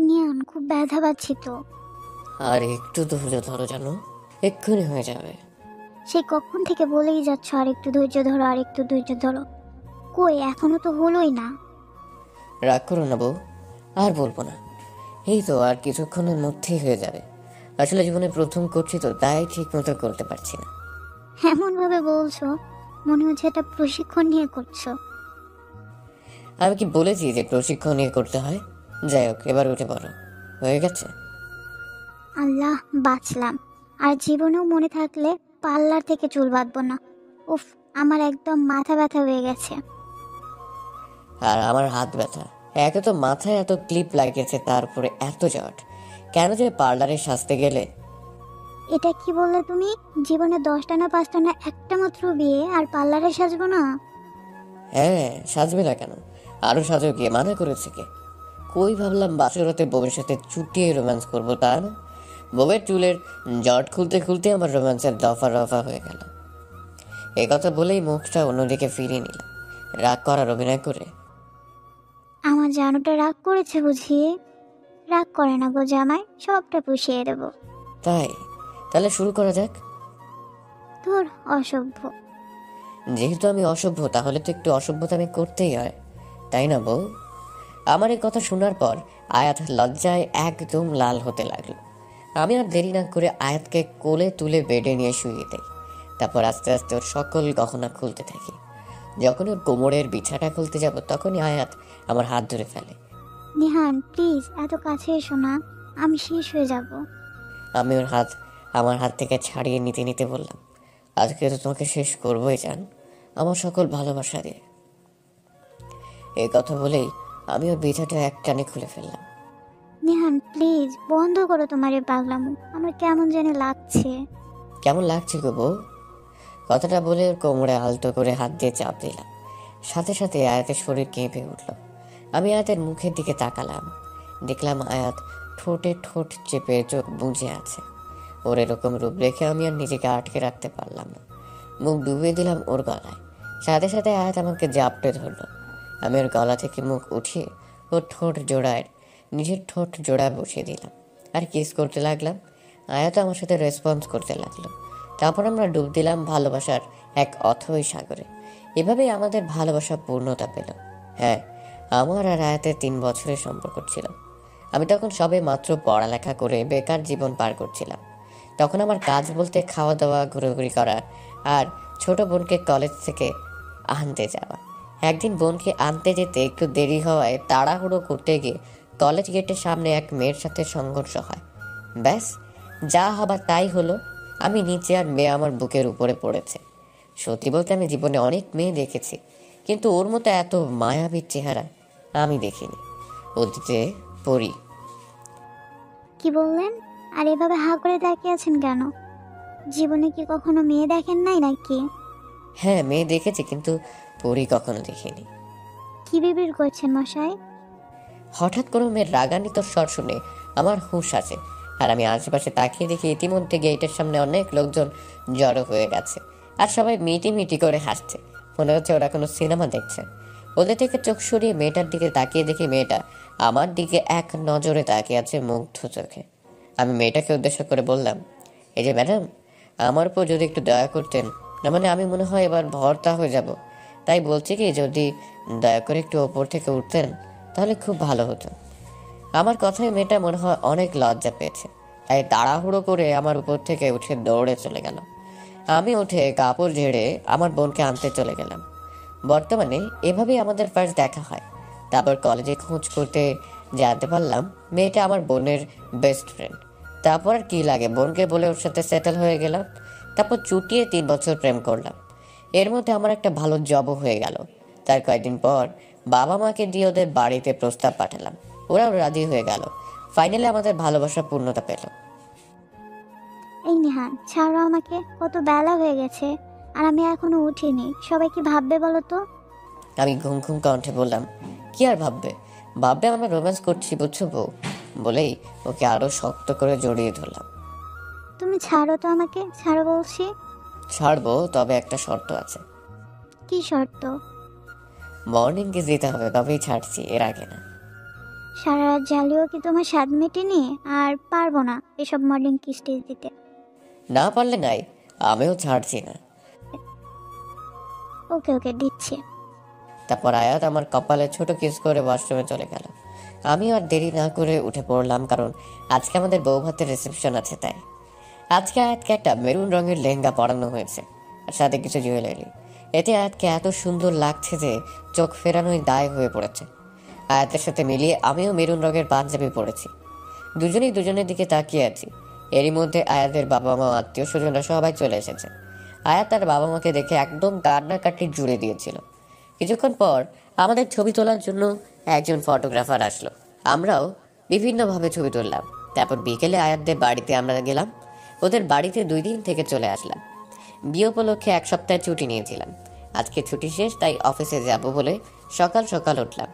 নিয়ান, খুব ব্যথা পাচ্ছি তো। আর একটু ধৈর্য ধরো, জানো এক্ষুনি হয়ে যাবে। সে কখন থেকে বলেই যাচ্ছ আর একটু ধৈর্য ধরো, আর একটু ধৈর্য ধরো। কই, এখনো তো হলোই না। রাগ করো না বউ, আর বলবো না। এই তো আর কিছুক্ষণের মধ্যেই হয়ে যাবে। আসলে জীবনে প্রথম করছি তো, তাই ঠিক মতো করতে পারছি না। এমন ভাবে বলছো, মনে হচ্ছে এটা প্রশিক্ষণ নিয়ে করছো। আমি কি বলেছি যে প্রশিক্ষণ নিয়ে করতে হয়? যাই হোক, এবার উঠে পড়ো। হয়ে গেছে? আল্লাহ, বাঁচলাম। আর জীবনেও মনে থাকলে পার্লার থেকে চুল বাঁধবো না। উফ, আমার একদম মাথা ব্যথা হয়ে গেছে। আর আমার হাত ব্যথা। একে তো মাথায় এত ক্লিপ লাগিয়েছে, তারপরে এত জট। কেন যে পার্লারে সাজতে গেলে। এটা কি বললে তুমি? জীবনে 10টা না 5টা না একটা মাত্র বিয়ে, আর পার্লারে সাজবো না? হ্যাঁ, সাজবে না কেন? আরো সাজো, গিয়ে মানা করেছে কে? কই ভাবলাম বাসরাতে বউয়ের সাথে চুটিয়ে রোম্যান্স করবো, তা না। বউয়ের চুলের জট খুলতে খুলতে আমার রোম্যান্সের দফা রফা হয়ে গেল। এই কথা বলেই মুখটা অন্যদিকে ফিরিয়ে নিলাম, রাগ করার অভিনয় করে। আমার জানুটা রাগ করেছে বুঝি? রাগ করে না গো জামাই, সবটা পুষিয়ে দেবো। তাই? তাহলে শুরু করা যাক। ধুর, অসভ্য। যেহেতু আমি অসভ্য, তাহলে তো একটু অসভ্যতা আমি করতেই হয়, তাই না বউ? আমার এই কথা শোনার পর আয়াত লজ্জায় একদম লাল হতে লাগলো। আমি আর দেরি না করে আয়াতকে কোলে তুলে বেডে নিয়ে শুইয়ে দেই। তারপর আস্তে আস্তে ওর সকল গহনা খুলতে থাকি। যখন ওর কোমরের বিছাটা খুলতে যাব, তখনই আয়াত আমার হাত ধরে ফেলে। নিহান, প্লিজ এত কাছে এসো না, আমি শেষ হয়ে যাব। আমি ওর হাত আমার হাত থেকে ছাড়িয়ে নিতে নিতে বললাম, আজকে তো তোমাকে শেষ করবোই জান, আমার সকল ভালোবাসা দিয়ে। এই কথা বলেই আমি ওর বিছাটা এক টানে খুলে ফেললাম। নিহান, প্লিজ বন্ধ করো তোমার এই পাগলামো, আমার কেমন জানি লাগছে। কেমন লাগছে গো বউ? কথাটা বলে ওর কোমরে আলতো করে হাত দিয়ে চাপ দিলাম। সাথে সাথে আয়াতের শরীর কেঁপে উঠল। আমি আয়াতের মুখের দিকে তাকালাম। দেখলাম আয়াত ঠোঁটে ঠোঁট চেপে চোখ বুজে আছে। ওর এরকম রূপ দেখে আমি আর নিজেকে আটকে রাখতে পারলাম না। মুখ ডুবিয়ে দিলাম ওর গলায়। সাথে সাথে আয়াত আমাকে জাপটে ধরলো। আমি ওর গলা থেকে মুখ উঠিয়ে ওর ঠোঁট জোড়ায় নিজের ঠোঁট জোড়ায় বসিয়ে দিলাম আর কিস করতে লাগলাম। আয়াত আমার সাথে রেসপন্স করতে লাগলো। তারপর আমরা ডুব দিলাম ভালোবাসার এক অথৈ সাগরে। এভাবেই আমাদের ভালোবাসা পূর্ণতা পেল। হ্যাঁ, আমার আর আয়াতের 3 বছরের সম্পর্ক ছিল। আমি তখন সবে মাত্র পড়ালেখা করে বেকার জীবন পার করছিলাম। তখন আমার কাজ বলতে খাওয়া দাওয়া, ঘোরাঘুরি করা আর ছোট বোনকে কলেজ থেকে আনতে যাওয়া। একদিন বোনকে আনতে যেতে একটু দেরি হওয়ায় তাড়াহুড়ো করতে গিয়ে কলেজ গেটের সামনে এক মেয়ের সাথে সংঘর্ষ হয়। ব্যাস, যা হবার তাই হলো। আমি নিচে আর মেয়ে আমার বুকের উপরে পড়েছে। সত্যি বলতে আমি জীবনে অনেক মেয়ে দেখেছি, কিন্তু ওর মতো এত মায়াবী চেহারা আমি দেখিনি। অতীতে পড়ি। কি বললেন? আর এভাবে হা করে তাকিয়ে আছেন কেন? জীবনে কি কখনো মেয়ে দেখেন নাই নাকি? হ্যাঁ, মেয়ে দেখেছি, কিন্তু পড়ি কখনো দেখিনি। কি বিবির করছেন মশাই? হঠাৎ কোনো মেয়ের রাগান্বিত স্বর শুনে আমার হুঁশ আসে, আর আমি আশেপাশে তাকিয়ে দেখি ইতিমধ্যে গেটের সামনে অনেক লোকজন জড়ো হয়ে গেছে, আর সবাই মিটি মিটি করে হাসছে। মনে হচ্ছে ওরা কোনো সিনেমা দেখছে। ওদের থেকে চোখ সরিয়ে মেয়েটার দিকে তাকিয়ে দেখি মেয়েটা আমার দিকে এক নজরে তাকিয়ে আছে মুগ্ধ চোখে। আমি মেয়েটাকে উদ্দেশ্য করে বললাম, এই যে ম্যাডাম, আমার উপর যদি একটু দয়া করতেন, না মানে আমি মনে হয় এবার ভর্তা হয়ে যাব। তাই বলছি কি, যদি দয়া করে একটু ওপর থেকে উঠতেন তাহলে খুব ভালো হতো। আমার কথায় মেয়েটা মনে হয় অনেক লজ্জা পেয়েছে, তাই তাড়াহুড়ো করে আমার উপর থেকে উঠে দৌড়ে চলে গেল। আমি উঠে কাপড় ঝেড়ে আমার বোনকে আনতে চলে গেলাম। বর্তমানে এভাবেই আমাদের ফার্স্ট দেখা হয়। তারপর কলেজে খোঁজ করতে জানতে পারলাম মেয়েটা আমার বোনের বেস্ট ফ্রেন্ড। তারপর আর কি লাগে, বোনকে বলে ওর সাথে সেটেল হয়ে গেলাম। তারপর চুটিয়ে 3 বছর প্রেম করলাম। এর মধ্যে আমার একটা ভালো জবও হয়ে গেল। তার কয়েকদিন পর বাবা মাকে দিয়ে ওদের বাড়িতে প্রস্তাব পাঠালাম। ওরাও রাজি হয়ে গেল। ফাইনালি আমাদের ভালোবাসা পূর্ণতা পেল। এই নিহান, ছাড়ো আমাকে, কত বেলা হয়ে গেছে আর আমি এখনো উঠিনি। সবাই কি ভাববে বলো তো? আমি ঘুম ঘুম কণ্ঠে বললাম, কি আর ভাববে? ভাববে আমরা রোম্যান্স করছি, বুঝছো বউ? বলেই ওকে আরো শক্ত করে জড়িয়ে ধরলাম। তুমি ছাড়ো তো আমাকে, ছাড়ো বলছি। ছাড়বো, তবে একটা শর্ত আছে। কি শর্ত? মর্নিং কিস দিতে হবে, তবেই ছাড়ছি, এর আগে না। সারা রাত জ্বালিয়েও কি তোমার স্বাদ মেটেনি? আর পারবো না এসব মডার্ন কিস্টেজ দিতে। না পারলে নাই, আমিও ছাড়ছি না। ওকে ওকে, দিচ্ছি। তারপর আয়াত আমার কপালে ছোট কিস করে ওয়াশরুমে চলে গেল। আমি আর দেরি না করে উঠে পড়লাম, কারণ আজকে আমাদের বউ ভাতের রিসেপশন আছে তাই। আজকে আয়াতকে একটা মেরুন রঙের লেহেঙ্গা পরানো হয়েছে, আর সাথে কিছু জুয়েলারি। এতে আয়াতকে এত সুন্দর লাগছে যে চোখ ফেরানোই দায় হয়ে পড়েছে। আয়াতের সাথে মিলিয়ে আমিও মেরুন রঙের পাঞ্জাবি পরেছি। দুজনেই দুজনের দিকে তাকিয়ে আছি। এরই মধ্যে আয়াতের বাবা মা, আত্মীয় স্বজনরা সবাই চলে এসেছে। আয়াত তার বাবা মাকে দেখে একদম কান্নাকাটি জুড়ে দিয়েছিল। কিছুক্ষণ পর আমাদের ছবি তোলার জন্য একজন ফটোগ্রাফার আসলো। আমরাও বিভিন্নভাবে ছবি তুললাম। তারপর বিকেলে আয়াতদের বাড়িতে আমরা গেলাম। ওদের বাড়িতে 2 দিন থেকে চলে আসলাম। বিয়ে উপলক্ষে 1 সপ্তাহের ছুটি নিয়েছিলাম। আজকে ছুটি শেষ, তাই অফিসে যাব বলে সকাল সকাল উঠলাম।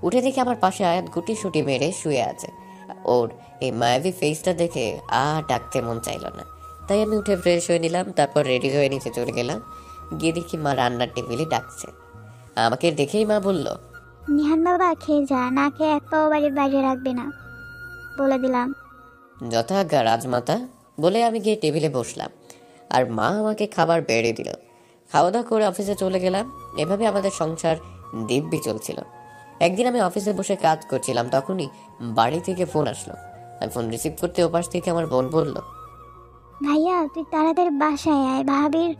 উঠে দেখি আমার পাশে আয়াত গুটি সুটি মেরে শুয়ে আছে। ওর এই মায়াবী ফেসটা দেখে আর ডাকতে মন চাইল না, তাই আমি উঠে ফ্রেশ হয়ে নিলাম। তারপর রেডি হয়ে নিচে চলে গেলাম। গিয়ে দেখি মা রান্নার টেবিলে ডাকছে। আমাকে দেখেই মা বলল, নিহান বাবা, খেয়ে যা, না খেয়ে এক পাও বাড়ির বাইরে রাখবে না, বলে দিলাম। যথাজ্ঞা রাজমাতা বলে আমি গিয়ে টেবিলে বসলাম, আর মা আমাকে খাবার বেড়ে দিল। খাওয়া দাওয়া করে অফিসে চলে গেলাম। এভাবে আমাদের সংসার দিব্যি চলছিল। একদিন আমি অফিসে বসে কাজ করছিলাম, তখনই বাড়ি থেকে ফোন আসলো। আমি ফোন রিসিভ করতে ওপাশ থেকে আমার বোন বলল, ভাইয়া তুই তাড়াতাড়ি বাসায় আয়, ভাবির।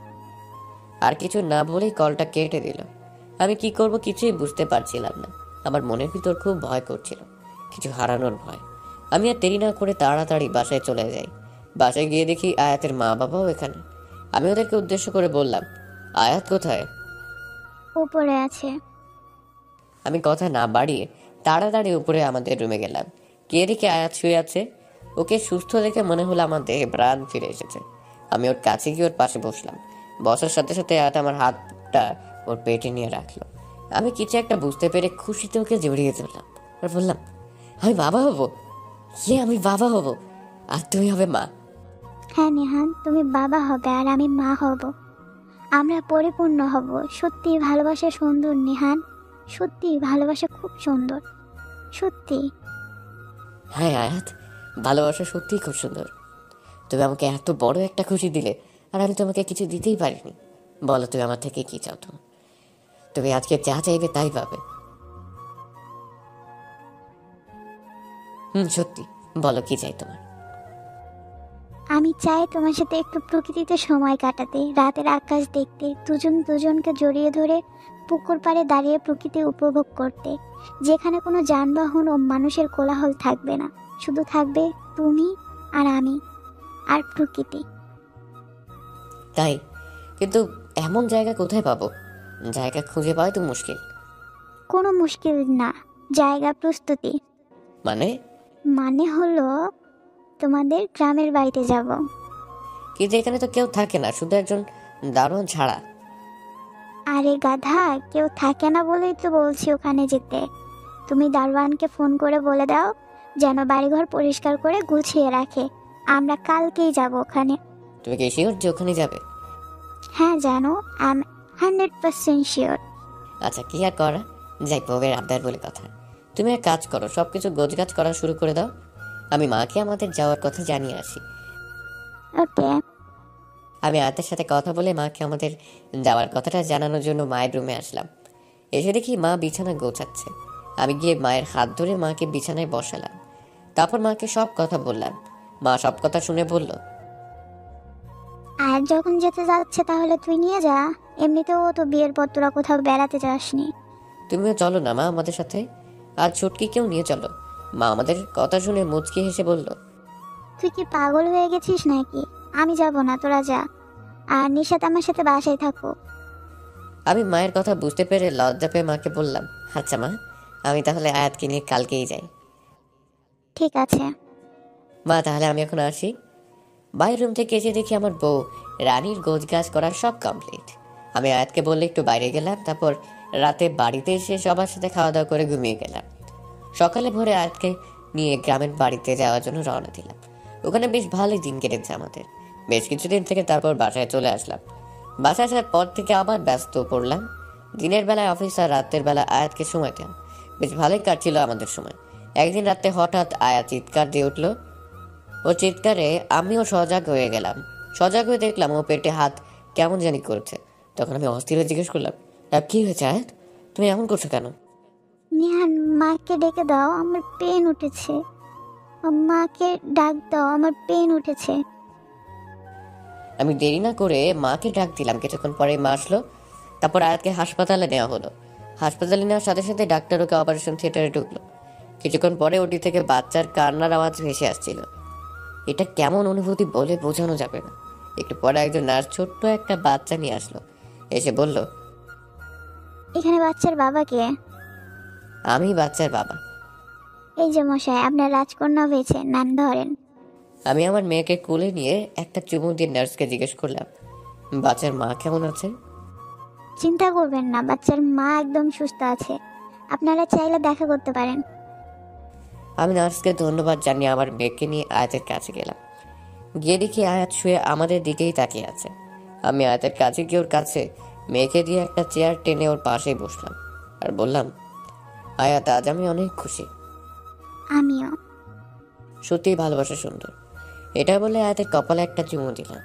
আর কিছু না বলেই কলটা কেটে দিল। আমি কি করব কিছুই বুঝতে পারছিলাম না। আমার মনের ভিতর খুব ভয় করছিল, কিছু হারানোর ভয়। আমি আর দেরি না করে তাড়াতাড়ি বাসায় চলে যাই। বাসায় গিয়ে দেখি আয়াতের মা বাবাও এখানে। আমি ওদেরকে উদ্দেশ্য করে বললাম, আয়াত কোথায়? উপরে আছে। আমি কথা না বাড়িয়ে তাড়াতাড়ি উপরে আমাদের রুমে গেলাম। গিয়ে দেখি আয়াত শুয়ে আছে। ওকে সুস্থ দেখে মনে হলো আমার দেহে প্রাণ ফিরে এসেছে। আমি ওর কাছে গিয়ে ওর পাশে বসলাম। বসার সাথে সাথে আয়াত আমার হাতটা ওর পেটে নিয়ে রাখলো। আমি কিছু একটা বুঝতে পেরে খুশিতে ওকে জড়িয়ে ধরলাম আর বললাম, আমি বাবা হব। আমি বাবা হব, আর তুই হবে মা। হ্যাঁ নিহান, তুমি বাবা হবে আর আমি মা হব। আমরা পরিপূর্ণ হব। সত্যি ভালোবাসা সুন্দর নিহান, সত্যি ভালোবাসা খুব সুন্দর, সত্যি। হ্যাঁ আয়াত, ভালোবাসা সত্যিই খুব সুন্দর। তুমি আমাকে এত বড় একটা খুশি দিলে, আর আমি তোমাকে কিছু দিতেই পারিনি। বলো তুমি আমার থেকে কি চাও? তুমি আজকে যা চাইবে তাই পাবে। সত্যি বলো, কি চাই তোমার? আমি চাই তোমার সাথে একটু প্রকৃতিতে সময় কাটাতে, রাতের আকাশ দেখতে, দুজন দুজনকে জড়িয়ে ধরে পুকুর পাড়ে দাঁড়িয়ে প্রকৃতি উপভোগ করতে, যেখানে কোনো যানবাহন ও মানুষের কোলাহল থাকবে না, শুধু থাকবে তুমি আর আমি আর প্রকৃতি। তাই, কিন্তু এমন জায়গা কোথায় পাবো? জায়গা খুঁজে পাওয়া তো মুশকিল। কোনো মুশকিল না, জায়গা প্রস্তুতি। মানে? মানে হলো তোমাদের গ্রামের বাড়িতে যাব। কিন্তু এখানে তো কেউ থাকে না, শুধু একজন দারোয়ান ছাড়া। আরে গাধা, কেউ থাকে না বলেই তো বলছি ওখানে যেতে। তুমি দারোয়ানকে ফোন করে বলে দাও যেন বাড়িঘর পরিষ্কার করে গুছিয়ে রাখে। আমরা কালকেই যাব ওখানে। তুমি কি শিওর যে ওখানে যাবে? হ্যাঁ জানো, আই 100% শিওর। আচ্ছা, কি আর করা, যাই, বউয়ের আবদার বলে কথা। তুমি এক কাজ করো, সবকিছু গোছগাছ করা শুরু করে দাও। আমি মাকে আমাদের যাওয়ার কথা জানিয়ে আসি। ওকে। আমি আয়াতের সাথে কথা বলে মাকে আমাদের যাওয়ার কথাটা জানানোর জন্য মায়ের রুমে আসলাম। এসে দেখি মা বিছানা গোছাচ্ছে। আমি গিয়ে মায়ের হাত ধরে মাকে বিছানায় বসালাম। তারপর মাকে সব কথা বললাম। মা সব কথা শুনে বলল, আর যখন যেতে যাচ্ছে তাহলে তুই নিয়ে যা, এমনিতেও তো বিয়ের পর তোরা কোথাও বেড়াতে যাসনি। তুমিও চলো না মা আমাদের সাথে, আর ছুটকিকেও নিয়ে চলো। মা আমাদের কথা শুনে মুচকি হেসে বলল, তুই কি পাগল হয়ে গেছিস নাকি? আমি যাব না, তোরা যা। আর নিশাত আমার সাথে বাসায় থাকো। আমি মায়ের কথা বুঝতে পেরে লজ্জা পেয়ে মাকে বললাম, আচ্ছা মা, আমি তাহলে আয়াতকে নিয়ে কালকেই যাই। ঠিক আছে মা, তাহলে আমি এখন আসি। বাইরের রুম থেকে এসে দেখি আমার বউ রানীর গোছগাছ করার সব কমপ্লিট। আমি আয়াতকে বললে একটু বাইরে গেলাম। তারপর রাতে বাড়িতে এসে সবার সাথে খাওয়া দাওয়া করে ঘুমিয়ে গেলাম। সকালে ভোরে আয়াতকে নিয়ে গ্রামের বাড়িতে যাওয়ার জন্য রওনা দিলাম। ওখানে বেশ ভালোই দিন কেটেছে আমাদের। বেশ কিছুদিন থেকে তারপর বাসায় চলে আসলাম। বাসায় আসার পর থেকে আবার ব্যস্ত পড়লাম। দিনের বেলায় অফিস আর রাতের বেলা আয়াতকে সময় দিলাম। বেশ ভালোই কাটছিল আমাদের সময়। একদিন রাতে হঠাৎ আয়া চিৎকার দিয়ে উঠলো। ও চিৎকারে আমিও সজাগ হয়ে গেলাম। সজাগ হয়ে দেখলাম ও পেটে হাত কেমন জানি করছে। তখন আমি অস্থির হয়ে জিজ্ঞেস করলাম, কি হয়েছে আয়াত, তুমি এমন করছো কেন? নিহান, মাকে ডেকে দাও, আমার পেন উঠেছে। মাকে ডাক দাও, আমার পেন উঠেছে। আমি দেরি না করে মাকে ডাক দিলাম। কিছুক্ষণ পরে মা আসলো। তারপর আয়াতকে হাসপাতালে নেওয়া হলো। হাসপাতালে নেওয়ার সাথে সাথে ডাক্তার ওকে অপারেশন থিয়েটারে ঢুকলো। কিছুক্ষণ পরে ওটি থেকে বাচ্চার কান্নার আওয়াজ ভেসে আসছিল। এটা কেমন অনুভূতি বলে বোঝানো যাবে না। একটু পরে একজন নার্স ছোট্ট একটা বাচ্চা নিয়ে আসলো। এসে বলল, এখানে বাচ্চার বাবা কে? আমি বাচ্চার বাবা। এই যে মশাই, আপনার রাজকন্যা হয়েছে, নাম ধরেন। আমি আমার মেয়েকে কোলে নিয়ে একটা চুমু দিয়ে নার্সকে জিজ্ঞেস করলাম, বাচ্চার মা কেমন আছে? চিন্তা করবেন না, বাচ্চার মা একদম সুস্থ আছে। আপনারা চাইলে দেখা করতে পারেন। আমি নার্সকে ধন্যবাদ জানিয়ে আমার মেয়েকে নিয়ে আয়াতের কাছে গেলাম। গিয়ে দেখি আয়াত শুয়ে আমাদের দিকেই তাকিয়ে আছে। আমি আয়াতের কাছে গিয়ে ওর কাছে মেয়েকে দিয়ে একটা চেয়ার টেনে ওর পাশেই বসলাম আর বললাম, আয়াত, আজ আমি অনেক খুশি। আমিও। সত্যিই ভালোবাসা সুন্দর। এটা বলে আয়াতের কপালে একটা চুমু দিলাম।